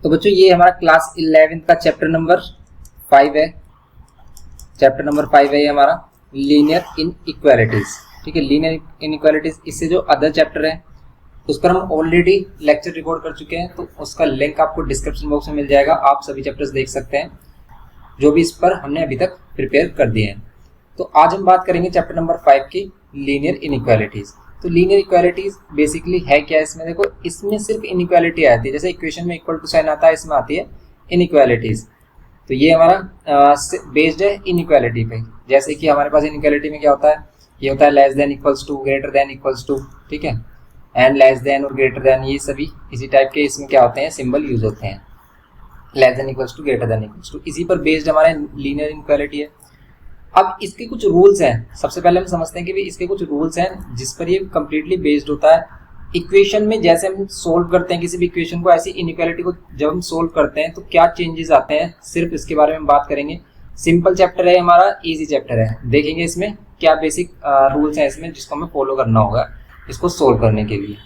तो बच्चों ये हमारा क्लास 11 का चैप्टर नंबर 5 है। चैप्टर नंबर 5 है ये हमारा लीनियर इनइक्वालिटीज। ठीक है, लीनियर इनइक्वालिटीज। इससे जो अदर चैप्टर है उस पर हम ऑलरेडी लेक्चर रिकॉर्ड कर चुके हैं, तो उसका लिंक आपको डिस्क्रिप्शन बॉक्स में मिल जाएगा। आप सभी चैप्टर्स देख सकते हैं जो भी इस पर हमने अभी तक प्रिपेयर कर दिए हैं। तो आज हम बात करेंगे चैप्टर नंबर 5 की लीनियर इनइक्वालिटीज। तो लीनियर इक्वालिटीज बेसिकली है क्या? इसमें देखो, इसमें सिर्फ इनइक्वालिटी आती है, जैसे इक्वेशन में इक्वल टू साइन आता है, इसमें आती है इनइक्वालिटीज। तो ये हमारा बेस्ड है इनइक्वालिटी पे। जैसे कि हमारे पास इनइक्वालिटी में क्या होता है, ये होता है less than equals to, greater than equals to, ठीक है, एंड लेस देन और ग्रेटर देन, ये सभी इसी टाइप के इसमें क्या होते हैं, सिंबल यूज होते हैं। Less than equals to, greater than equals to, इसी पर बेस्ड हमारा लीनियर इनइक्वालिटी है। अब इसके कुछ रूल्स हैं। सबसे पहले हम समझते हैं कि भाई इसके कुछ रूल्स हैं जिस पर ये कंप्लीटली बेस्ड होता है। इक्वेशन में जैसे हम सोल्व करते हैं किसी भी इक्वेशन को, ऐसी इनइक्वालिटी को जब हम सोल्व करते हैं तो क्या चेंजेस आते हैं, सिर्फ इसके बारे में बात करेंगे। सिंपल चैप्टर है हमारा, इजी चैप्टर है। देखेंगे इसमें क्या बेसिक रूल्स हैं इसमें जिसको हमें फॉलो करना होगा इसको सोल्व करने के लिए।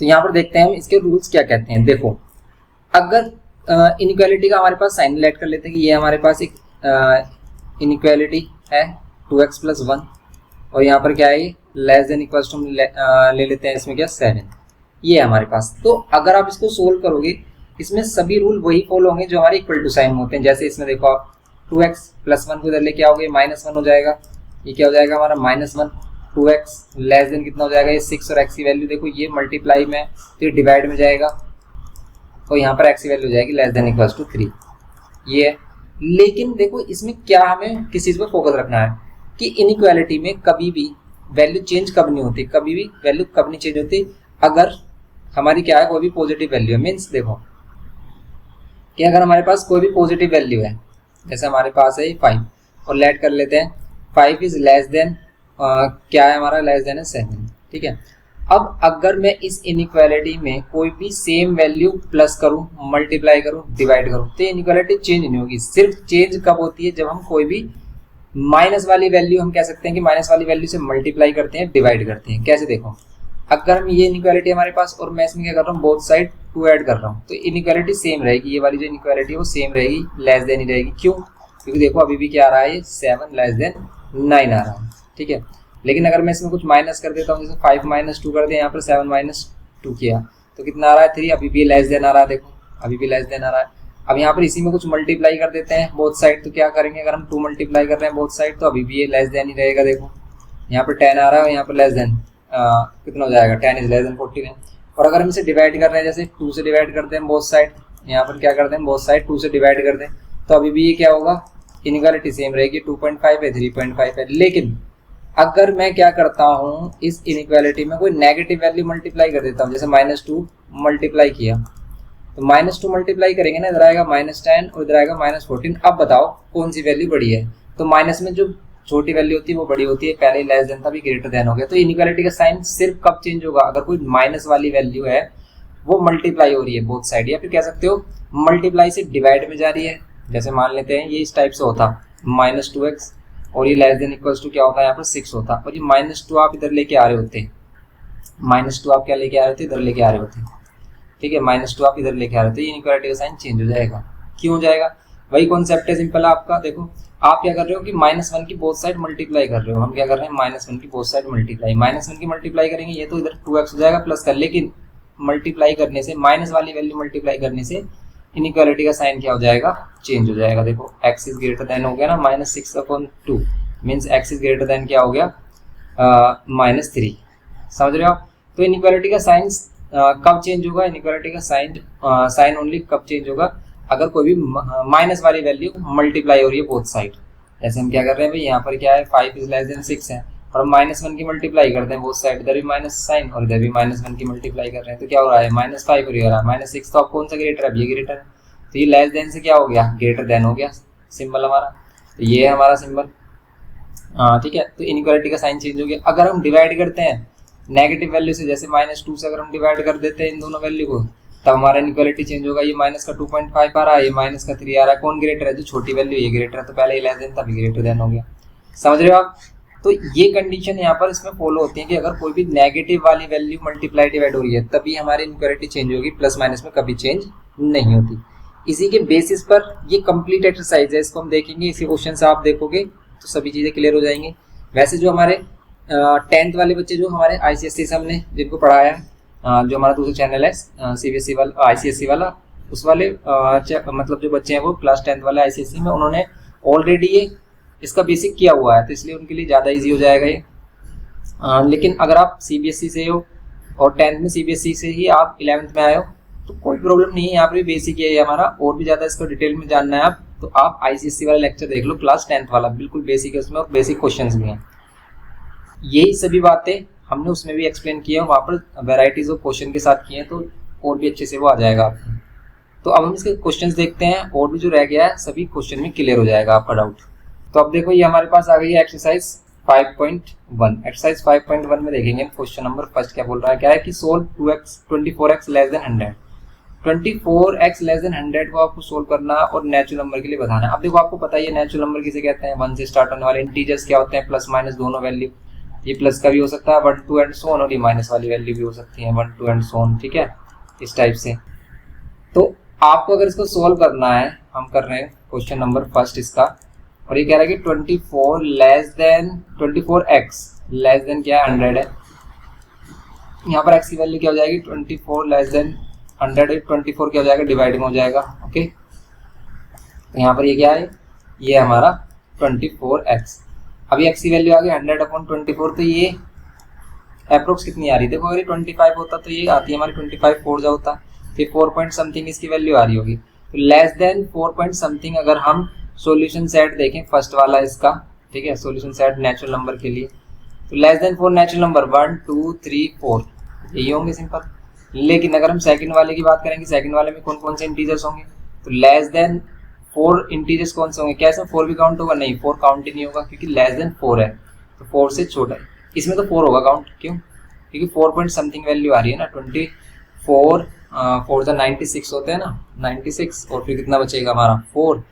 तो यहाँ पर देखते हैं हम इसके रूल्स क्या कहते हैं। देखो, अगर इनइक्वालिटी का हमारे पास साइन लेट कर लेते हैं कि ये हमारे पास एक इनइक्वालिटी है 2x + 1, और यहाँ पर क्या है, ये लेस देन इक्वल्स टू ले लेते हैं, इसमें क्या 7, ये है हमारे पास। तो अगर आप इसको सोल्व करोगे, इसमें सभी रूल वही फॉलो होंगे जो हमारे इक्वल टू साइन होते हैं। जैसे इसमें देखो आप 2x + 1 को इधर लेके आओगे, -1 हो जाएगा। ये क्या हो जाएगा हमारा -1, 2x लेस देन कितना हो जाएगा, ये 6, और x की वैल्यू देखो ये मल्टीप्लाई में, तो ये डिवाइड में जाएगा, और यहाँ पर x की वैल्यू हो जाएगी लेस देन इक्वल्स टू 3, ये है। लेकिन देखो इसमें क्या हमें किस चीज़ पर फोकस रखना है कि इनइक्वालिटी में कभी भी वैल्यू चेंज कब नहीं होती, कभी भी वैल्यू कब नहीं चेंज होती, अगर हमारी क्या है, कोई भी पॉजिटिव वैल्यू है। मीन्स देखो कि अगर हमारे पास कोई भी पॉजिटिव वैल्यू है, जैसे हमारे पास है 5, और लेट कर लेते हैं 5 इज लेस देन क्या है हमारा, लेस देन है 7, ठीक है। अब अगर मैं इस इनइक्वालिटी में कोई भी सेम वैल्यू प्लस करूं, मल्टीप्लाई करूं, डिवाइड करूं, तो इनइक्वालिटी चेंज नहीं होगी। सिर्फ चेंज कब होती है, जब हम कोई भी माइनस वाली वैल्यू, हम कह सकते हैं कि माइनस वाली वैल्यू से मल्टीप्लाई करते हैं, डिवाइड करते हैं। कैसे देखो, अगर हम ये इनइक्वालिटी हमारे पास, और मैं इसमें क्या कर रहा हूँ, बोथ साइड 2 ऐड कर रहा हूँ, तो इनइक्वालिटी सेम रहेगी। ये वाली जो इनइक्वालिटी है वो सेम रहेगी, लेस देन ही रहेगी। क्यों? क्योंकि देखो अभी भी क्या आ रहा है, 7 लेस देन 9 आ रहा है, ठीक है। लेकिन अगर मैं इसमें कुछ माइनस कर देता हूँ, जैसे 5 - 2 कर दिया, यहाँ पर 7 - 2 किया, तो कितना आ रहा है, 3, अभी भी लेस देन आ रहा है। देखो अभी भी लेस देन आ रहा है। अब यहाँ पर इसी में कुछ मल्टीप्लाई कर देते हैं बोथ साइड, तो क्या करेंगे, अगर हम 2 मल्टीप्लाई कर रहे हैं बोथ साइड, तो अभी भी ये लेस देन ही रहेगा। देखो यहाँ पर 10 आ रहा है, और यहाँ पर लेस देन कितना हो जाएगा, 10 इज लेस देन 14। और अगर हम इसे डिवाइड कर रहे हैं, जैसे 2 से डिवाइड करते हैं बोथ साइड, यहाँ पर क्या करते हैं, बोथ साइड 2 से डिवाइड कर दें, तो अभी भी ये क्या होगा, इनइक्वालिटी सेम रहेगी, 2.5 है, 3.5 है। लेकिन अगर मैं क्या करता हूँ, इस इनइक्वालिटी में कोई नेगेटिव वैल्यू मल्टीप्लाई कर देता हूँ, जैसे -2 मल्टीप्लाई किया, तो -2 मल्टीप्लाई करेंगे ना, इधर आएगा -10 और इधर आएगा -14। अब बताओ कौन सी वैल्यू बड़ी है? तो माइनस में जो छोटी वैल्यू होती है वो बड़ी होती है, पहले लेस देन था, अभी ग्रेटर देन हो गया। तो इनइक्वालिटी का साइन सिर्फ कब चेंज होगा, अगर कोई माइनस वाली वैल्यू है वो मल्टीप्लाई हो रही है बोथ साइड, या फिर कह सकते हो मल्टीप्लाई से डिवाइड में जा रही है। जैसे मान लेते हैं ये इस टाइप से होता -2x, और ये लेस देन इक्वल्स टू क्या होता है, यहाँ पर 6 होता, और ये -2 आप इधर लेके आ रहे होते, -2 आप क्या लेके आ रहे थे, इधर लेके आ रहे होते, ठीक है, -2 आप इधर लेके आ रहे थे, इनइक्वालिटी का साइन चेंज हो जाएगा। क्यों हो जाएगा? वही कॉन्सेप्ट है, सिंपल है आपका। देखो आप क्या कर रहे हो कि -1 की बोथ साइड मल्टीप्लाई कर रहे हो, हम क्या कर रहे हैं, -1 की बोथ साइड मल्टीप्लाई, -1 की मल्टीप्लाई करेंगे, ये तो इधर 2x हो जाएगा प्लस का, लेकिन मल्टीप्लाई करने से, माइनस वाली वैल्यू मल्टीप्लाई करने से इनइक्वालिटी का साइन क्या हो जाएगा, चेंज हो जाएगा। देखो x इज ग्रेटर देन हो गया ना, -6/2 means x is greater than क्या हो गया, -3। समझ रहे हो आप? तो इनइक्वालिटी का साइन कब चेंज होगा, इनइक्वालिटी का साइन ओनली कब चेंज होगा, अगर कोई भी माइनस वाली वैल्यू मल्टीप्लाई हो रही है बोथ साइड। जैसे हम क्या कर रहे हैं भाई, यहाँ पर क्या है, 5 इज लेस देन 6 है, और हम -1 की मल्टीप्लाई करते हैं बोथ साइड, इधर भी माइनस साइन और इधर भी -1 की मल्टीप्लाई कर रहे हैं, तो क्या हो रहा है, -5 और ये हो रहा है -6। तो अब कौन सा ग्रेटर है, ये ग्रेटर है, तो ये लेस देन से क्या हो गया, ग्रेटर देन हो गया सिंबल हमारा। तो ये है हमारा सिंबल, ठीक है। तो इनइक्वालिटी का साइन चेंज हो गया। अगर हम डिवाइड करते हैं नेगेटिव वैल्यू से, जैसे -2 से अगर हम डिवाइड कर देते हैं इन दोनों वैल्यू को, तब हमारा इनइक्वालिटी चेंज होगा। ये -2.5 आ रहा है, ये -3 आ रहा है, कौन ग्रेटर है, जो छोटी वैल्यू ये ग्रेटर है, तो पहले ये लेस देन था, अभी ग्रेटर देन हो गया। समझ रहे हो आप? तो ये कंडीशन यहाँ पर इसमें फॉलो होती है कि अगर कोई भी नेगेटिव वाली वैल्यू मल्टीप्लाई डिवाइड हो रही है, तभी हमारी इनइक्वालिटी चेंज होगी, प्लस माइनस में कभी चेंज नहीं होती। इसी के बेसिस पर ये कंप्लीट एक्सरसाइज है, इसको हम देखेंगे। इसी क्वेश्चन से आप देखोगे तो सभी चीज़ें क्लियर हो जाएंगी। वैसे जो हमारे 10th वाले बच्चे जो हमारे ICSE से हमने जिनको पढ़ाया है, जो हमारा दूसरा चैनल है CBSE वाला ICSE वाला, उस वाले मतलब जो बच्चे हैं वो क्लास 10th वाले ICSE में उन्होंने ऑलरेडी ये इसका बेसिक किया हुआ है, तो इसलिए उनके लिए ज़्यादा ईजी हो जाएगा ये। लेकिन अगर आप CBSE से हो और 10th में CBSE से ही आप 11th में आए हो तो कोई प्रॉब्लम नहीं है, यहाँ पर भी बेसिक है ये हमारा। और भी ज़्यादा इसको डिटेल में जानना है आप तो आप ICSE वाला लेक्चर देख लो, क्लास 10th वाला, बिल्कुल बेसिक है उसमें और बेसिक क्वेश्चंस भी हैं। यही सभी बातें हमने उसमें भी एक्सप्लेन किया है, वहाँ पर वेराइटीज ऑफ क्वेश्चन के साथ किए हैं, तो और भी अच्छे से वो आ जाएगा आपको। तो अब हम इसके क्वेश्चंस देखते हैं, और भी जो रह गया है सभी क्वेश्चन में क्लियर हो जाएगा आपका डाउट। तो अब देखो ये हमारे पास आ गई है एक्सरसाइज 5.1। एक्सरसाइज 5.1 में देखेंगे क्वेश्चन नंबर फर्स्ट क्या बोल रहा है, क्या है कि solve 24x less than 100। 24x less than 100 को आपको सोल्व करना और नेचुरल नंबर के लिए बताना है। अब देखो आपको पता ही है नेचुरल नंबर किसे कहते हैं, 1 से स्टार्ट होने वाले इंटीजर्स क्या होते हैं, प्लस माइनस दोनों वैल्यू। ये प्लस का भी हो सकता है 1 2 एंड सो ऑन, और ये माइनस वाली वैल्यू भी हो सकती है 1 2 एंड सो ऑन, ठीक है, इस टाइप से। तो आपको अगर इसको सोल्व करना है, हम कर रहे हैं क्वेश्चन नंबर फर्स्ट इसका, और ये कह रहा है कि 24 less than 24x less than क्या है 100 है। यहाँ पर x की वैल्यू क्या हो जाएगी 24 लेस देन 100, 24 क्या हो जाएगा डिवाइडिंग हो जाएगा, ओके। तो यहाँ पर ये क्या है, ये हमारा 24x। अभी x की वैल्यू आ गई 100/24, तो ये अप्रोक्स कितनी आ रही है, देखो अगर 25 होता तो ये आती है हमारी 25 4 जा होता, फिर 4 पॉइंट समथिंग इसकी वैल्यू आ रही होगी। तो लेस देन 4 पॉइंट समथिंग अगर हम सॉल्यूशन सेट देखें फर्स्ट वाला इसका, ठीक है, सॉल्यूशन सेट नेचुरल नंबर के लिए, तो लेस देन 4 नेचुरल नंबर 1 2 3 4 यही होंगे सिंपल। लेकिन अगर हम सेकंड वाले की बात करेंगे, सेकंड वाले में कौन कौन से इंटीजर्स होंगे, तो लेस देन 4 इंटीजर्स कौन से होंगे, कैसे 4 भी काउंट होगा, नहीं 4 काउंट ही नहीं होगा क्योंकि लेस देन 4 है, तो 4 से छोटा है। इसमें तो 4 होगा काउंट, क्यों, क्योंकि 4 पॉइंट समथिंग वैल्यू आ रही है ना, 24 4 96 होते हैं ना, 96, और फिर कितना बचेगा हमारा 4,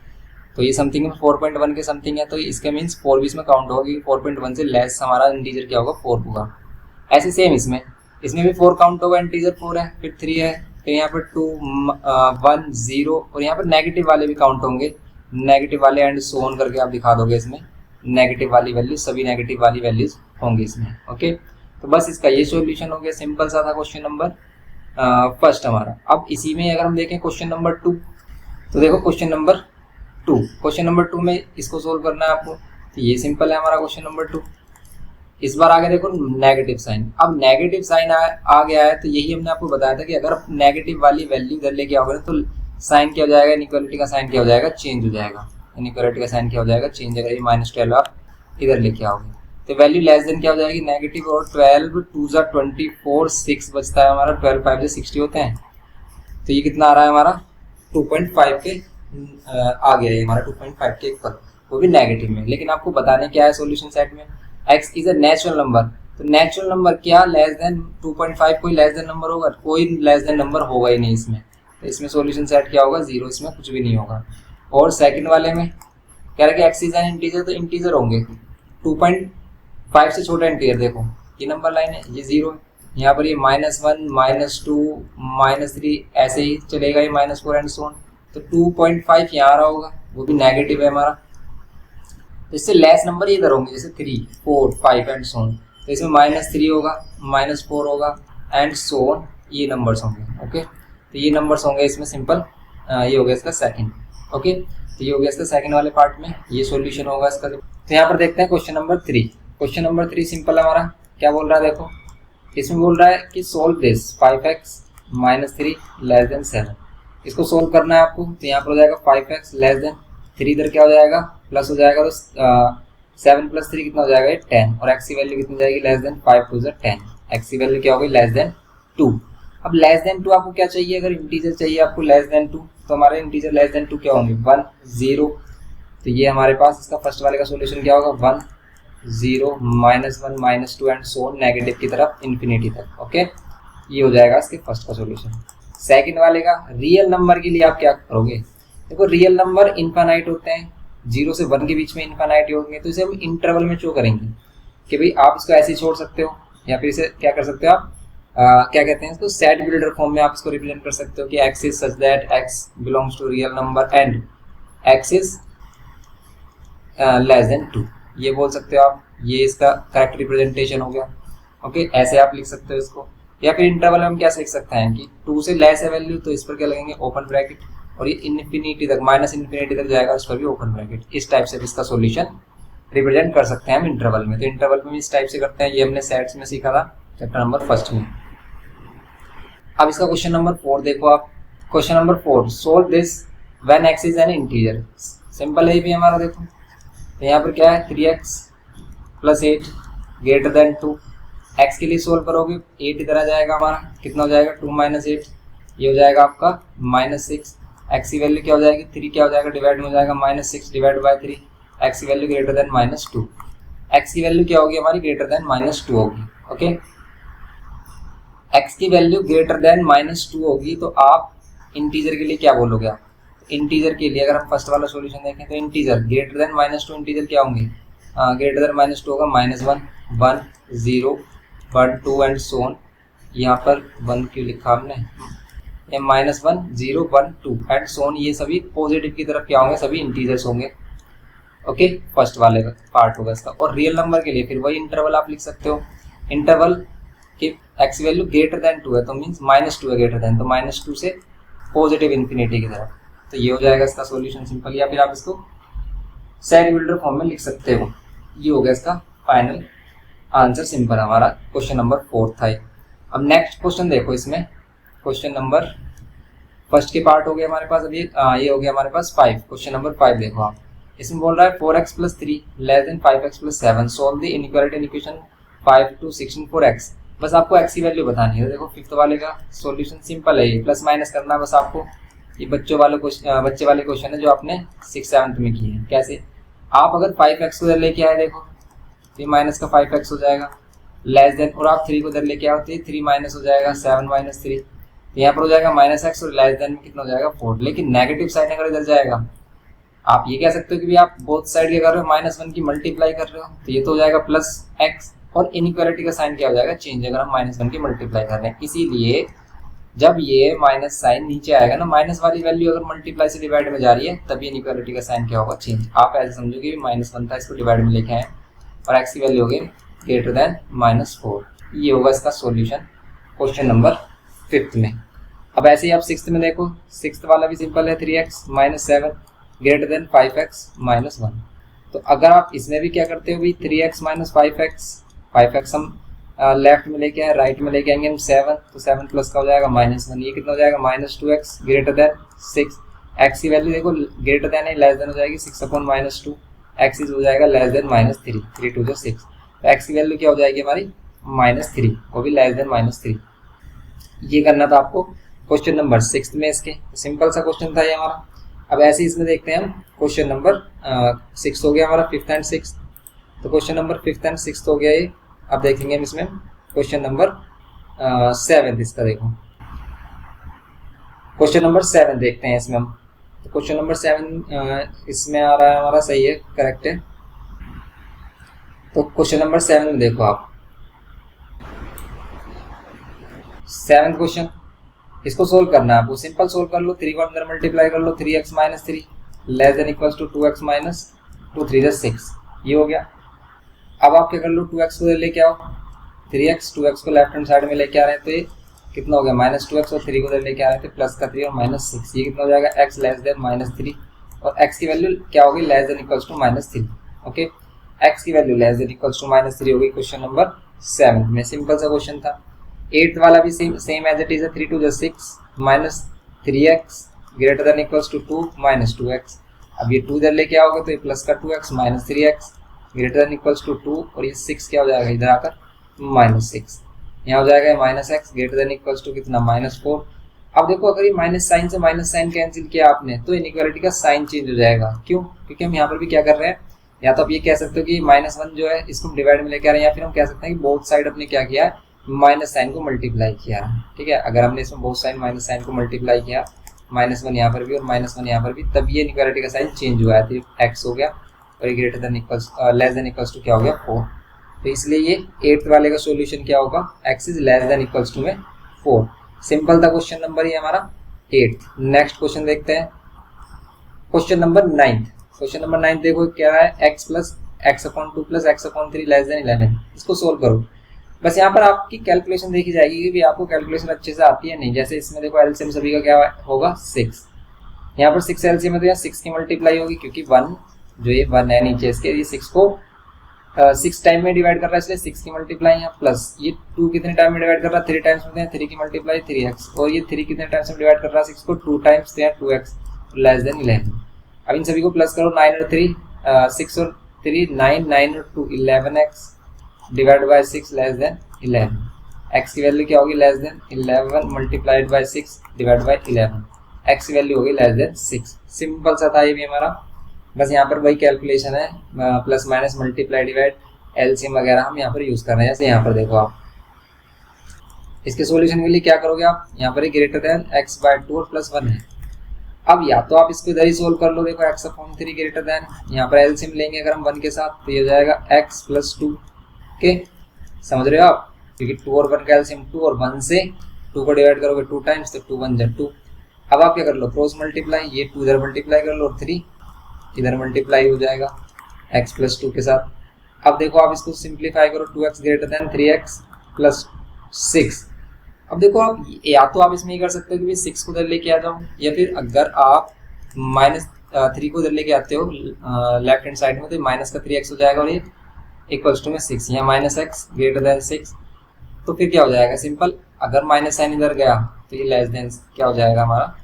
तो ये समथिंग में 4.1 के समथिंग है, तो इसके मीन्स 4 भी इसमें काउंट होगा क्योंकि 4.1 से लेस हमारा इंटीजर क्या होगा 4 होगा। ऐसे सेम इसमें भी 4 काउंट होगा, इंटीजर 4 है, फिर 3 है, फिर यहाँ पर 2 1 0, और यहाँ पर नेगेटिव वाले भी काउंट होंगे, नेगेटिव वाले एंड सो ऑन करके आप दिखा दोगे इसमें, नेगेटिव वाली वैल्यू, सभी नेगेटिव वाली वैल्यूज होंगी इसमें, ओके। तो बस इसका ये सॉल्यूशन हो गया, सिंपल सा था क्वेश्चन नंबर फर्स्ट हमारा। अब इसी में अगर हम देखें क्वेश्चन नंबर 2, तो देखो क्वेश्चन नंबर 2 में इसको सोल्व करना है आपको, तो ये सिंपल है हमारा क्वेश्चन नंबर 2। इस बार आगे देखो नेगेटिव साइन, अब नेगेटिव साइन आ गया है, तो यही हमने आपको बताया था कि अगर नेगेटिव वाली वैल्यू इधर लेके आओगे तो साइन क्या हो जाएगा, इनइक्वालिटी का साइन क्या हो जाएगा, चेंज हो जाएगा, इनइक्वालिटी का साइन क्या हो जाएगा, चेंज। अगर ये -12 आप इधर लेके आओगे तो वैल्यू लेस देन क्या हो जाएगी नेगेटिव, और 12 2 24 6 बचता है हमारा, 12 5 से 60 होते हैं, तो ये कितना आ रहा है हमारा 2.5 के आ गया है हमारा 2.5 के ऊपर, वो भी नेगेटिव में। लेकिन आपको बताने क्या है सॉल्यूशन सेट में, x is a natural number, तो नेचुरल नंबर क्या लेस देन 2.5, कोई लेस देन नंबर होगा, कोई लेस देन नंबर होगा ही नहीं इसमें, तो इसमें सॉल्यूशन सेट क्या होगा 0, इसमें कुछ भी नहीं होगा। और सेकंड वाले में कह रहा है कि x इज एन इंटीजर, तो इंटीजर होंगे, 2.5 से छोटा इंटीजर, देखो ये नंबर लाइन है, ये 0 है, यहाँ पर ये -1 -2 -3 ऐसे ही चलेगा, ये -4 एंड सो ऑन, तो 2.5 यहाँ आ रहा होगा, वो भी नेगेटिव है हमारा। तो इससे लेस नंबर इधर होंगे, जैसे 3 4 5 एंड सो ऑन, तो इसमें -3 होगा, -4 होगा एंड सो ऑन, ये नंबर्स होंगे, ओके। तो ये नंबर्स होंगे इसमें सिंपल, ये हो गया इसका सेकंड, ओके। तो ये हो गया इसका सेकंड वाले पार्ट में, ये सॉल्यूशन होगा इसका। तो यहाँ पर देखते हैं question number 3। Question number 3 simple है हमारा, क्या बोल रहा है देखो, इसमें बोल रहा है कि solve this 5x -3 less then 7, इसको सोल्व करना है आपको। तो यहाँ पर हो जाएगा 5x लेस देन 3, इधर क्या हो जाएगा प्लस हो जाएगा, तो 7 + 3 कितना हो जाएगा 10, और x की वैल्यू कितनी जाएगी लेस देन 5 2 10, x की वैल्यू क्या हो गई लेस देन 2। अब लेस देन 2 आपको क्या चाहिए, अगर इंटीजर चाहिए आपको लेस देन 2, तो हमारे इंटीजर लेस देन 2 क्या होंगे 1 0, तो ये हमारे पास इसका फर्स्ट वाले का सोल्यूशन क्या होगा 1 0 -1 -2 एंड सो नेगेटिव की तरफ इन्फिनिटी तक, ओके। ये हो जाएगा इसके फर्स्ट का सोल्यूशन। सेकंड वाले का रियल नंबर के लिए आप क्या करोगे, देखो रियल नंबर इनफाइनाइट होते हैं, 0 से 1 के बीच में इनफाइनाइट होंगे, तो इसे हम इंटरवल में शो करेंगे कि भाई आप इसको ऐसे ही छोड़ सकते हो, या फिर इसे क्या कर सकते हो आप क्या कहते हैं इसको, सेट बिल्डर फॉर्म में आप इसको रिप्रेजेंट कर सकते हो कि x is such that x belongs to real number and x is less than 2, ये बोल सकते हो आप, ये इसका करेक्ट रिप्रेजेंटेशन हो गया। ओके, ऐसे आप लिख सकते हो इसको। या फिर इंटरवल में हम क्या सीख सकते हैं कि 2 से लेस है वैल्यू तो इस पर क्या लगेंगे, ओपन ब्रैकेट, और ये इन्फिनिटी तक माइनस इन्फिनिटी तक जाएगा उस पर भी ओपन ब्रैकेट। इस टाइप से इसका सॉल्यूशन रिप्रेजेंट कर सकते हैं हम इंटरवल में। तो इंटरवल में इस टाइप से करते हैं, ये हमने सेट्स में सीखा था चैप्टर नंबर 1 में। अब इसका क्वेश्चन नंबर 4 देखो आप। Question number 4, solve this when x is an integer. Simple है भी हमारा, देखो तो यहाँ पर क्या है 3x + 8 ग्रेटर देन 2। x के लिए सोल्व करोगे 8 इधर आ जाएगा हमारा, कितना हो जाएगा 2 - 8, ये हो जाएगा आपका -6। x की वैल्यू क्या हो जाएगी 3, क्या हो जाएगा डिवाइड में हो जाएगा -6 डिवाइड बाय 3, x की वैल्यू ग्रेटर देन -2। x की वैल्यू क्या होगी हमारी ग्रेटर देन -2 होगी। ओके, x की वैल्यू ग्रेटर देन -2 होगी तो आप इंटीजर के लिए क्या बोलोगे आप, इंटीजर के लिए अगर हम फर्स्ट वाला सॉल्यूशन देखें तो इंटीजर ग्रेटर देन -2 इंटीजर क्या होंगे, ग्रेटर देन -2 होगा -1 1 0 1 2 एंड सो ऑन। यहाँ पर 1 क्यों लिखा हमने, ये -1 0 1 2 एंड सो ऑन, ये सभी पॉजिटिव की तरफ क्या होंगे, सभी इंटीजर्स होंगे। ओके, फर्स्ट वाले का पार्ट होगा इसका। और रियल नंबर के लिए फिर वही इंटरवल आप लिख सकते हो, इंटरवल की x वैल्यू ग्रेटर देन 2 है तो मीन्स -2 है ग्रेटर देन, तो -2 से पॉजिटिव इन्फिनिटी की तरफ, तो ये हो जाएगा इसका सॉल्यूशन सिंपल। या फिर आप इसको सेट बिल्डर फॉर्म में लिख सकते हो। ये हो गया इसका फाइनल आंसर, सिंपल हमारा क्वेश्चन नंबर 4 था। अब नेक्स्ट क्वेश्चन देखो, इसमें क्वेश्चन नंबर फर्स्ट के पार्ट हो गया हमारे पास। अभी ये हो गया हमारे पास 5। क्वेश्चन नंबर 5 देखो आप, इसमें बोल रहा है 4x + 3 less then 5x + 7, solve the inequality in equation 5 to 16 4x। बस आपको x की वैल्यू बतानी है। देखो फिफ्थ वाले का सॉल्यूशन सिंपल है, ये प्लस माइनस करना बस आपको। ये बच्चे वाले क्वेश्चन है जो आपने 6th 7th में किए हैं। कैसे, आप अगर 5x को इधर लेके आए, देखो तो माइनस का 5x हो जाएगा, लेस देन, और आप 3 को इधर लेके आओ तो 3 माइनस हो जाएगा 7 - 3, तो यहाँ पर हो जाएगा -x, और लेस देन में कितना हो जाएगा 4। लेकिन नेगेटिव साइन अगर इधर जाएगा, आप ये कह सकते हो कि भी आप बोथ साइड क्या कर रहे हो, -1 की मल्टीप्लाई कर रहे हो, तो ये तो हो जाएगा +x, और इनइक्वालिटी का साइन क्या हो जाएगा चेंज, अगर हम -1 की मल्टीप्लाई कर रहे हैं। इसीलिए जब ये माइनस साइन नीचे आएगा ना, माइनस वाली वैल्यू अगर मल्टीप्लाई से डिवाइड में जा रही है, तभी इनइक्वालिटी का साइन क्या होगा चेंज। आप ऐसे समझोगे -1 था, इसको डिवाइड में लेके आए और x की वैल्यू होगी ग्रेटर देन -4। ये होगा इसका सॉल्यूशन क्वेश्चन नंबर 5th में। अब ऐसे ही आप 6th में देखो, 6th वाला भी सिंपल है, 3x - 7 ग्रेटर देन 5x - 1। तो अगर आप इसमें भी क्या करते हो भी 3x - 5x हम लेफ्ट में लेके आए, राइट में लेके आएंगे हम 7, तो 7 प्लस का हो जाएगा -1, ये कितना हो जाएगा -2x ग्रेटर देन 6। x की वैल्यू देखो ग्रेटर देन है, लेस देन हो जाएगी 6/-2, x इज हो जाएगा लेस देन -3, 3 2 6, तो x की वैल्यू क्या हो जाएगी हमारी -3, वो भी लेस देन -3। ये करना था आपको क्वेश्चन नंबर 6 में इसके, सिंपल सा क्वेश्चन था ये हमारा। अब ऐसे ही इसमें देखते हैं हम क्वेश्चन नंबर 6 हो गया हमारा 5th एंड 6th, तो question number 5th and 6th हो गया ये। अब देखेंगे हम इसमें क्वेश्चन नंबर 7 इसका, देखो क्वेश्चन नंबर 7 देखते हैं इसमें हम। तो क्वेश्चन नंबर 7 इसमें आ रहा है हमारा, सही है, करेक्ट है। तो क्वेश्चन नंबर 7 में देखो आप, 7th क्वेश्चन, इसको सोल्व करना है आपको। सिंपल सोल्व कर लो, 3 को अंदर मल्टीप्लाई कर लो, 3x - 3 less than equals to 2x - 2 3 6, ये हो गया। अब आप क्या कर लो, 2x को लेके आओ, 3x 2x को लेफ्ट हैंड साइड में लेके आ रहे हैं, तो ये कितना हो गया -2x, और 3 को इधर लेके आ रहे थे प्लस का 3 और -6, ये कितना हो जाएगा x लेस देन -3, और x की वैल्यू क्या होगी less than equals to -3। Okay, x की value less than equals to -3 होगी क्वेश्चन नंबर 7 में। सिंपल सा क्वेश्चन था। 8th वाला भी सेम एज इट इज है, 3 2 6 -3x greater than equals to 2 -2x। अब ये 2 इधर लेके आओगे तो ये प्लस का 2x -3x greater than equals to 2, और ये 6 क्या हो जाएगा इधर आकर -6, यहाँ हो जाएगा -x greater than equals to कितना -4। अब देखो अगर ये माइनस साइन से माइनस साइन कैंसिल किया आपने तो इनइक्वालिटी का साइन चेंज हो जाएगा। क्यों? क्योंकि हम यहाँ पर भी क्या कर रहे हैं, या तो आप ये कह सकते हो कि -1 जो है इसको डिवाइड में लेके आ रहे हैं, या फिर हम कह सकते हैं कि बोथ साइड अपने क्या किया है, माइनस साइन को मल्टीप्लाई किया। ठीक है, अगर हमने इसमें बोथ साइड माइनस साइन को मल्टीप्लाई किया, -1 यहाँ पर भी और -1 यहाँ पर भी, तब ये इनइक्वालिटी का साइन चेंज हुआ है, तो x हो गया और ये greater than equals less than equals to क्या हो गया 4। तो इसलिए ये 8th वाले का सॉल्यूशन क्या होगा, x is less than equals to में 4। सिंपल था क्वेश्चन नंबर ये हमारा 8th। नेक्स्ट क्वेश्चन देखते हैं, question number 9th। Question number 9th देखो क्या है, x plus x upon 2 plus x upon 3 less then 11। इसको सोल्व करो। बस यहाँ पर आपकी कैलकुलेशन देखी जाएगी कि भी आपको कैलकुलेशन अच्छे से आती है नहीं। जैसे इसमें देखो एलसीएम सभी का क्या होगा 6, यहाँ पर 6 एलसीएम है तो यहाँ 6 की मल्टीप्लाई होगी, क्योंकि 1 जो ये 1 है नीचे इसके, ये 6 को 6 टाइम में डिवाइड कर रहा है, इसलिए 6 की मल्टीप्लाई यहाँ प्लस ये 2 कितने टाइम में डिवाइड कर रहा है 3 टाइम्स में, 3 की मल्टीप्लाई 3x, और ये 3 कितने टाइम्स में डिवाइड कर रहा है 6 को 2 टाइम्स, तो यहाँ 2x लेस देन 11। अब इन सभी को प्लस करो, 9 और 3 6 और 3 9, 9 और 2 11x divide by 6 less than 11। x की वैल्यू क्या होगी, less then 11 multiplied by 6 divide by 11। x की वैल्यू होगी लेस देन 6। सिंपल सा था ये भी हमारा। बस यहाँ पर वही कैलकुलेशन है, plus minus multiply divide LCM वगैरह हम यहाँ पर यूज कर रहे हैं। जैसे यहाँ पर देखो आप इसके सॉल्यूशन के लिए क्या करोगे आप, यहाँ पर ग्रेटर देन x बाय 2 और प्लस 1 है। अब या तो आप इसको इधर ही सोल्व कर लो, देखो x अपॉन 3 ग्रेटर देन, यहाँ पर एलसीएम लेंगे अगर हम 1 के साथ तो ये हो जाएगा x प्लस 2 के, समझ रहे हो आप, क्योंकि 2 और 1 का एलसीएम 2 और 1 से 2 को डिवाइड करोगे 2 टाइम्स तो 2 1 जा 2। अब आप क्या कर लो, क्रॉस मल्टीप्लाई, ये 2 इधर मल्टीप्लाई कर लो और 3 इधर मल्टीप्लाई हो जाएगा x प्लस 2 के साथ। अब देखो आप इसको सिंप्लीफाई करो, 2x greater than 3x plus 6। अब देखो आप या तो आप इसमें ये कर सकते हो कि 6 को इधर लेके आ जाओ, या फिर अगर आप -3 को इधर लेके आते हो लेफ्ट हैंड साइड में तो माइनस का 3x हो जाएगा और ये इक्वल्स टू में 6, यहाँ -x ग्रेटर देन 6। तो फिर क्या हो जाएगा, सिंपल, अगर माइनस साइन इधर गया तो ये लेस देन क्या हो जाएगा हमारा,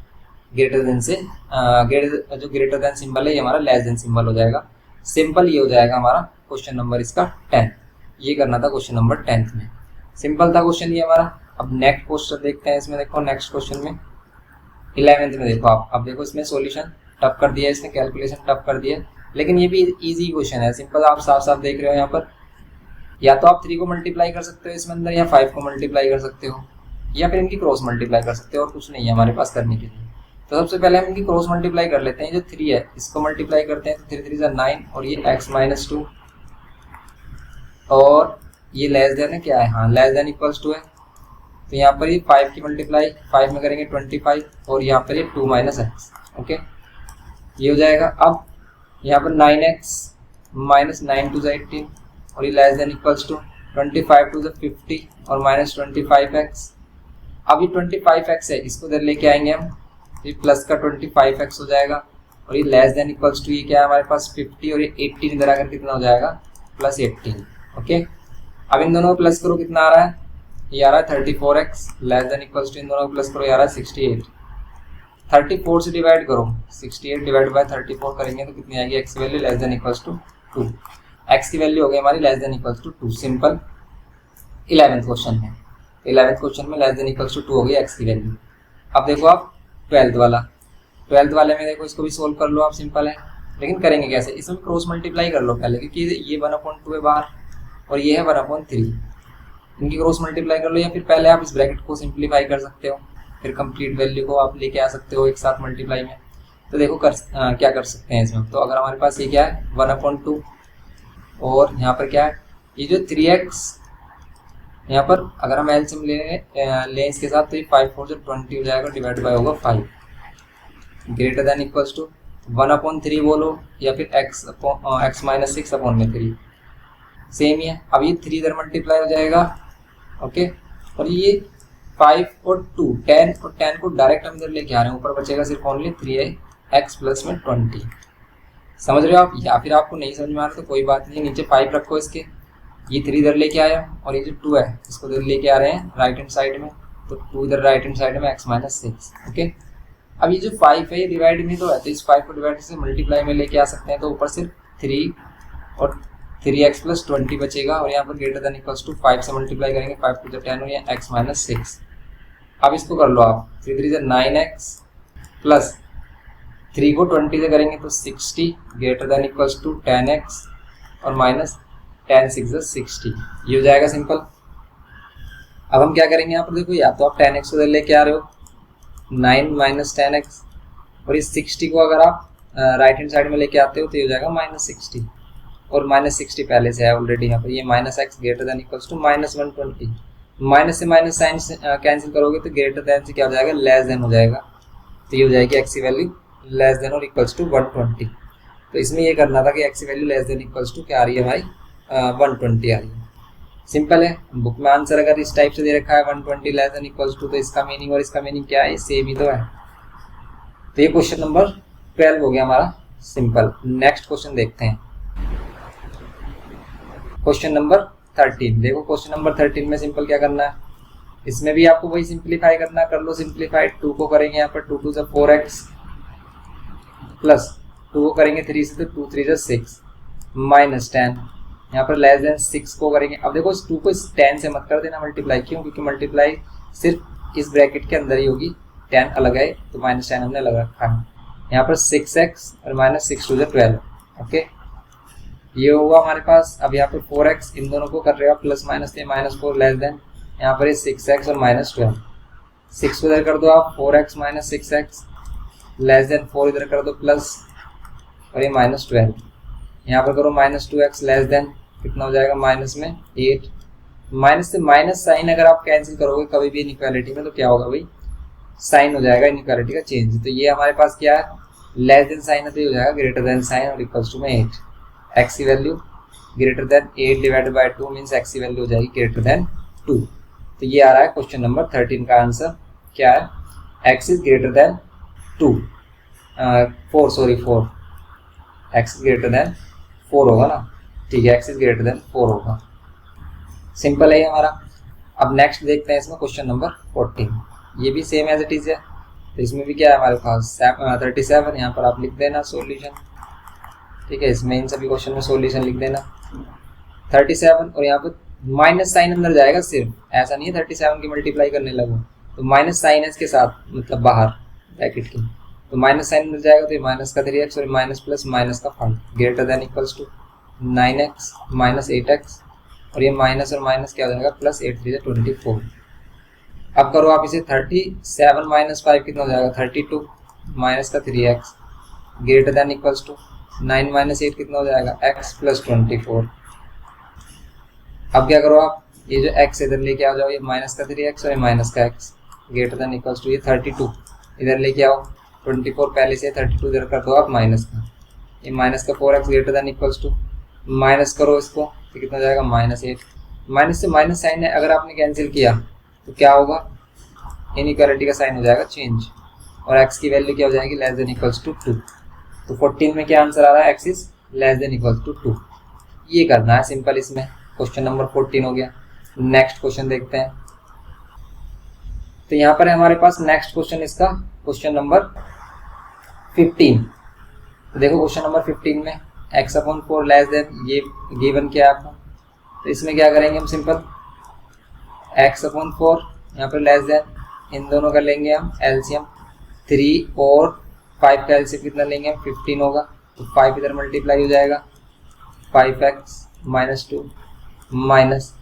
ग्रेटर देन से जो ग्रेटर देन सिंबल है ये हमारा लेस देन सिंबल हो जाएगा। सिंपल ये हो जाएगा हमारा क्वेश्चन नंबर इसका 10। ये करना था क्वेश्चन नंबर 10th में। सिंपल था क्वेश्चन ये हमारा। अब नेक्स्ट क्वेश्चन देखते हैं। इसमें देखो नेक्स्ट क्वेश्चन में 11th में देखो आप, अब देखो इसमें सॉल्यूशन टफ कर दिया, इसने कैलकुलेशन टफ कर दिया, लेकिन ये भी इजी क्वेश्चन है, सिंपल, आप साफ साफ देख रहे हो यहाँ पर। या तो आप 3 को मल्टीप्लाई कर सकते हो इसमें अंदर, या 5 को मल्टीप्लाई कर सकते हो, या फिर इनकी क्रॉस मल्टीप्लाई कर सकते हो, और कुछ नहीं है हमारे पास करने के लिए। तो सबसे पहले हम इनकी क्रॉस मल्टीप्लाई कर लेते हैं। जो 3 है इसको मल्टीप्लाई करते हैं तो 3 3 9, और ये x माइनस 2, और ये लेस देन है क्या है, हाँ लेस देन इक्वल्स टू है। तो यहाँ पर ये 5 की मल्टीप्लाई 5 में करेंगे 25, और यहाँ पर ये 2 माइनस एक्स, ओके, ये हो जाएगा। अब यहाँ पर 9x माइनस 9 टू 18, और ये less than equals to 25 to 50 और माइनस 25x। अब ये 25x है, इसको इधर लेके आएंगे हम, ये प्लस का 25x हो जाएगा, और ये लेस देन इक्वल्स टू ये क्या है हमारे पास 50, और ये 18 इधर आकर कितना हो जाएगा प्लस 18, ओके। अब इन दोनों को प्लस करो, कितना आ रहा है, ये आ रहा है 34x, less than equals to इन दोनों को प्लस करो, ये आ रहा है 68। 34 से डिवाइड करो, 68 डिवाइड बाय 34 करेंगे तो कितनी आएगी, x की value less than equals to 2। x की वैल्यू हो गई हमारी less than equals to 2। Simple 11th question है, 11th क्वेश्चन में लेस देन इक्वल्स टू 2 हो गई x की वैल्यू। अब देखो आप 12th वाले में देखो, इसको भी सोल्व कर लो आप, सिंपल है, लेकिन करेंगे कैसे, इसमें क्रॉस मल्टीप्लाई कर लो पहले, क्योंकि ये 1/2 है बाहर और ये है 1/3, इनकी क्रॉस मल्टीप्लाई कर लो, या फिर पहले आप इस ब्रैकेट को सिंप्लीफाई कर सकते हो, फिर कंप्लीट वैल्यू को आप लेके आ सकते हो एक साथ मल्टीप्लाई में। तो देखो क्या कर सकते हैं इसमें। तो अगर हमारे पास ये क्या है 1/2, और यहाँ पर क्या है ये जो 3x, यहाँ पर अगर हम एलसीएम लें इसके साथ तो ये 5 4 जो 20 हो जाएगा, डिवाइड बाय होगा 5, ग्रेटर देन इक्वल्स टू 1/3 बोलो, या फिर x माइनस 6 अपॉन में 3, सेम ही है। अब ये 3 इधर मल्टीप्लाई हो जाएगा, ओके, और ये 5 और 2 10, और 10 को डायरेक्ट हम इधर लेके आ रहे हैं, ऊपर बचेगा सिर्फ ओनली 3x प्लस में 20, समझ रहे हो आप। या फिर आपको नहीं समझ में आ रहा तो कोई बात नहीं, नीचे 5 रखो इसके, ये 3 इधर लेके आया, और ये जो 2 है इसको इधर लेके आ रहे हैं राइट हैंड साइड में, तो 2 इधर राइट हैंड साइड में x माइनस 6, ओके। अब ये जो 5 है ये डिवाइड में तो है, तो इस 5 को डिवाइड से मल्टीप्लाई में लेके आ सकते हैं, तो ऊपर सिर्फ 3 और 3x प्लस 20 बचेगा, और यहाँ पर ग्रेटर देन इक्वल्स टू 5 से मल्टीप्लाई करेंगे, 5 टू 10 और यहाँ x माइनस 6। अब इसको कर लो आप, 3 3 9x प्लस 3 को 20 से करेंगे तो 60, greater than equals to 10x और माइनस 10 6 60, ये हो जाएगा सिंपल। अब हम क्या करेंगे यहाँ पर देखो, या तो आप 10x उधर लेके आ रहे हो, 9 माइनस 10x, और इस 60 को अगर आप राइट हैंड साइड में लेके आते हो तो ये हो जाएगा माइनस 60, और -60 पहले से है ऑलरेडी यहाँ पर। ये -x greater than equals to -120, minus से माइनस साइन कैंसिल करोगे तो ग्रेटर देन से क्या हो जाएगा, लेस देन हो जाएगा। तो ये हो जाएगी x की वैल्यू लेस देन और इक्वल्स टू 120। तो इसमें ये करना था कि x की value less than equals to क्या आ रही है भाई, 120 आ रही है। सिंपल है, बुक में आंसर अगर इस टाइप से दे रखा है 120 लेस देन इक्वल्स टू, तो इसका मीनिंग और इसका मीनिंग क्या है, सेम ही तो है। तो ये क्वेश्चन नंबर 12 हो गया हमारा सिंपल। नेक्स्ट क्वेश्चन देखते हैं, क्वेश्चन नंबर 13। देखो क्वेश्चन नंबर 13 में सिंपल क्या करना है, इसमें भी आपको वही सिंप्लीफाई करना, कर लो सिंप्लीफाइड। 2 को करेंगे यहाँ पर 2 2 से 4x प्लस 2 को करेंगे 3 से तो 2 3 से 6 माइनस 10, यहाँ पर लेस देन 6 को करेंगे। अब देखो इस 2 को इस 10 से मत कर देना मल्टीप्लाई, क्यों, क्योंकि मल्टीप्लाई सिर्फ इस ब्रैकेट के अंदर ही होगी, 10 अलग है तो -10 हमने अलग रखा है। यहाँ पर 6x और -6 2 12, ओके ये होगा हमारे पास। अब यहाँ पर 4x, इन दोनों को कर रहे हो प्लस माइनस से -4 लेस देन, यहाँ पर 6x और -12, 6 को इधर कर दो आप 4x - 6x लेस देन 4 इधर कर दो प्लस, और ये -12, यहाँ पर करो -2x लेस देन, कितना हो जाएगा माइनस में 8। माइनस से माइनस साइन अगर आप कैंसिल करोगे कभी भी इनइक्वालिटी में तो क्या होगा भाई, साइन हो जाएगा इनइक्वालिटी का चेंज। तो ये हमारे पास क्या है, लेस देन साइन है तो ये हो जाएगा ग्रेटर देन साइन और इक्वल्स टू में 8। x की value greater than 8 divided by 2 means x की वैल्यू हो जाएगी ग्रेटर देन 2। तो ये आ रहा है क्वेश्चन नंबर 13 का आंसर क्या है, x is greater than 4, x greater then 4 होगा ना, ठीक है, x इज ग्रेटर देन 4 होगा। सिंपल है ये हमारा। अब नेक्स्ट देखते हैं इसमें क्वेश्चन नंबर 14, ये भी सेम एज इट इज है। तो इसमें भी क्या है हमारे पास 37, यहाँ पर आप लिख देना सॉल्यूशन, ठीक है, इसमें इन सभी क्वेश्चन में सॉल्यूशन लिख देना 37, और यहाँ पर माइनस साइन अंदर जाएगा सिर्फ, ऐसा नहीं है 37 की मल्टीप्लाई करने लगो, तो माइनस साइन है इसके साथ, मतलब बाहर ब्रैकेट की, तो माइनस साइन अंदर जाएगा तो ये माइनस का 3x और माइनस प्लस माइनस का 5 greater than equals to 9x -8x, और ये माइनस और माइनस क्या हो जाएगा प्लस 8 3 24। अब करो आप इसे 37 - 5 कितना हो जाएगा 32 माइनस का 3x greater than equals to 9 - 8 कितना हो जाएगा x प्लस 24। अब क्या करो आप, ये जो x इधर लेके आ जाओ, ये माइनस का 3x और ये माइनस का x greater than equals to ये 32 इधर लेके आओ, 24 पहले से 32 इधर कर दो आप माइनस का, ये माइनस का 4x greater than equals to minus करो इसको तो कितना हो जाएगा -8। माइनस से माइनस साइन है, अगर आपने कैंसिल किया तो क्या होगा, इनइक्वालिटी का साइन हो जाएगा चेंज, और x की वैल्यू क्या हो जाएगी लेस देन इक्वल्स टू 2। तो 14 में क्या आंसर आ रहा है, x is less than equals to 2। ये करना है सिंपल, इसमें क्वेश्चन नंबर 14 हो गया। नेक्स्ट क्वेश्चन देखते हैं। तो यहाँ पर है हमारे पास नेक्स्ट क्वेश्चन, इसका क्वेश्चन नंबर 15। तो देखो क्वेश्चन नंबर 15 में x/4 लेस देन, ये गिवन किया आपको, तो इसमें क्या करेंगे हम, सिंपल x/4 यहाँ पर लेस देन, इन दोनों का लेंगे हम एलसीएम, 3 और 5 का एलसीएम कितना लेंगे हम 15 होगा, तो 5 इधर मल्टीप्लाई हो जाएगा 5x -2 माइनस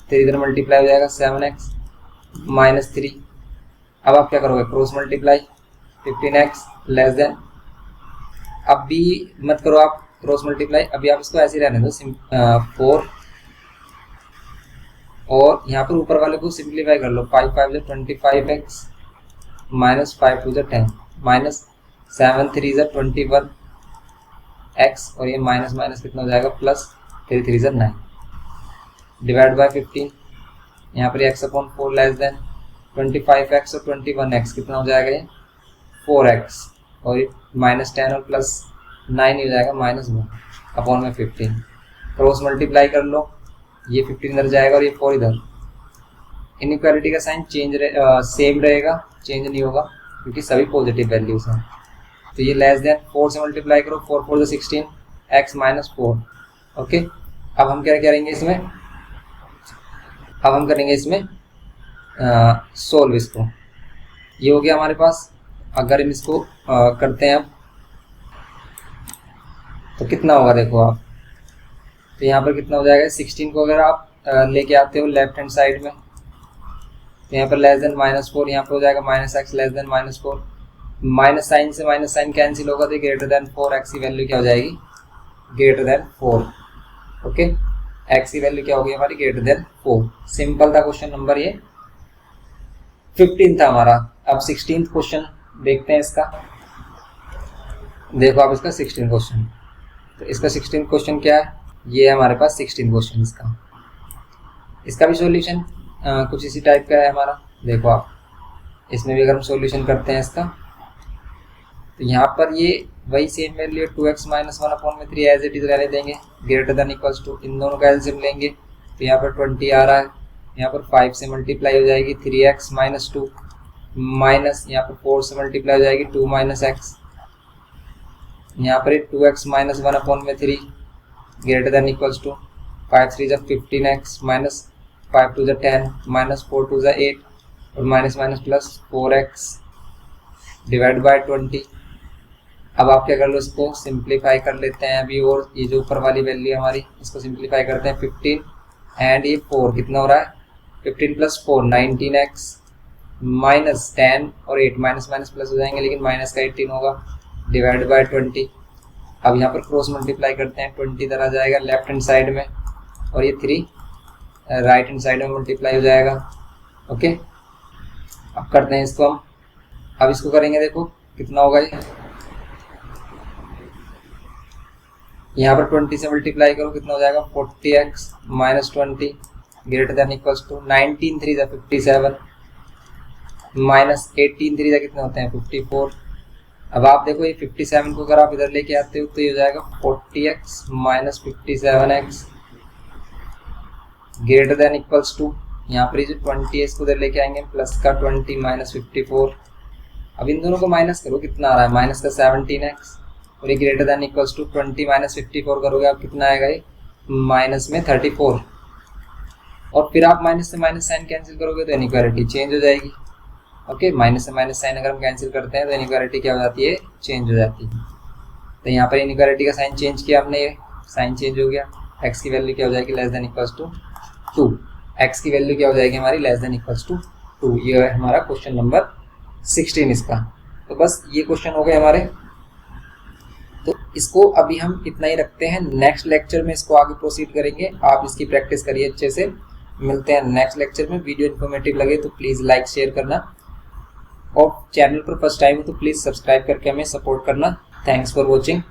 3 इधर मल्टीप्लाई हो जाएगा 7x -3। अब आप क्या करोगे, cross multiply 15x less than, अब भी मत करो आप क्रॉस मल्टीप्लाई, अभी आप इसको ऐसे ही रहने दो 4, और यहाँ पर ऊपर वाले को सिंप्लीफाई कर लो, 5 5 25x -5 2 10 माइनस 7 3 21x, और ये माइनस माइनस कितना हो जाएगा प्लस 3 3 9 डिवाइड बाय 15, यहाँ पर x/4 लेस देन 25x और 21x कितना हो जाएगा ये 4x, और ये -10 और प्लस 9 हो जाएगा -1 अपॉन में 15। क्रॉस मल्टीप्लाई कर लो, ये 15 इधर जाएगा और ये 4 इधर, इनइक्वालिटी का साइन सेम रहेगा, चेंज नहीं होगा क्योंकि सभी पॉजिटिव वैल्यूज हैं। तो ये लेस देन 4 से मल्टीप्लाई करो, 4 4 16 x -4, ओके। अब हम क्या करेंगे इसमें, अब हम करेंगे इसमें सोल्व इसको, ये हो गया हमारे पास। अगर हम इसको करते हैं अब तो कितना होगा देखो आप, तो यहाँ पर कितना हो जाएगा 16 को अगर आप लेके आते हो लेफ्ट हैंड साइड में, तो यहाँ पर लेस देन -4, यहाँ पर हो जाएगा -x लेस देन -4, माइनस साइन से माइनस साइन कैंसिल होगा तो ग्रेटर देन 4x की वैल्यू क्या हो जाएगी ग्रेटर देन 4, ओके, एक्स की वैल्यू क्या होगी हमारी ग्रेटर देन 4। सिंपल था क्वेश्चन नंबर ये 15 था हमारा। अब 16th क्वेश्चन देखते हैं इसका। देखो आप इसका 16th क्वेश्चन, तो इसका 16th क्वेश्चन क्या है, ये है हमारे पास 16th क्वेश्चन। इसका भी सॉल्यूशन कुछ इसी टाइप का है हमारा। देखो आप इसमें भी अगर हम सॉल्यूशन करते हैं इसका, तो यहाँ पर ये वही same value 2x minus 1/3 as it is रहने देंगे, ग्रेटर देन इक्वल्स टू, इन दोनों का एलसीएम लेंगे तो यहाँ पर 20 आ रहा है, यहाँ पर 5 से मल्टीप्लाई हो जाएगी 3x माइनस 2, माइनस यहाँ पर 4 से मल्टीप्लाई हो जाएगी 2 माइनस एक्स, यहाँ पर 2x minus 1/3 greater than equals to 5 3 15x minus 5 2 10 minus 4 2 8 और minus minus plus 4x divide by 20। अब आप क्या कर लो, इसको सिंप्लीफाई कर लेते हैं अभी, और ये जो ऊपर वाली वैल्यू है हमारी इसको सिंप्लीफाई करते हैं। 15 एंड ये 4 कितना हो रहा है, 15 प्लस 4 19x माइनस 10 और 8 माइनस माइनस प्लस हो जाएंगे, लेकिन माइनस का 18 होगा, डिवाइड बाय 20। अब यहाँ पर क्रॉस मल्टीप्लाई करते हैं, 20 इधर आ जाएगा लेफ्ट हैंड साइड में और ये 3 राइट हैंड साइड में मल्टीप्लाई हो जाएगा। ओके, अब करते हैं इसको हम। अब इसको करेंगे, देखो कितना होगा ये, यहाँ पर 20 से मल्टीप्लाई करो कितना हो जाएगा 40x minus 20 greater than equals to 19 3 57 minus 18 3 कितने होते हैं 54। अब आप देखो ये 57 को अगर आप इधर लेके आते हो तो ये हो जाएगा 40x minus 57x greater than equals to, यहाँ पर जो 20 है इसको इधर लेके आएंगे प्लस का 20 माइनस 54। अब इन दोनों को माइनस करो कितना आ रहा है, माइनस का 17x और ये greater than equals to 20 minus 54 करोगे आप कितना आएगा, ये माइनस में 34। और फिर आप माइनस से माइनस साइन कैंसिल करोगे तो इनइक्वालिटी चेंज हो जाएगी। ओके, माइनस से माइनस साइन अगर हम कैंसिल करते हैं तो इनइक्वालिटी क्या हो जाती है, चेंज हो जाती है। तो यहाँ पर इनइक्वालिटी का साइन चेंज किया आपने, ये साइन चेंज हो गया, एक्स की वैल्यू क्या हो जाएगी less than equals to 2, x की वैल्यू क्या हो जाएगी हमारी लेस देन इक्वल्स टू 2। ये है हमारा क्वेश्चन नंबर 16 इसका। तो बस ये क्वेश्चन हो गए हमारे, तो इसको अभी हम इतना ही रखते हैं, नेक्स्ट लेक्चर में इसको आगे प्रोसीड करेंगे। आप इसकी प्रैक्टिस करिए अच्छे से, मिलते हैं नेक्स्ट लेक्चर में। वीडियो इन्फॉर्मेटिव लगे तो प्लीज़ लाइक शेयर करना, और चैनल पर फर्स्ट टाइम हो तो प्लीज़ सब्सक्राइब करके हमें सपोर्ट करना। Thanks for watching.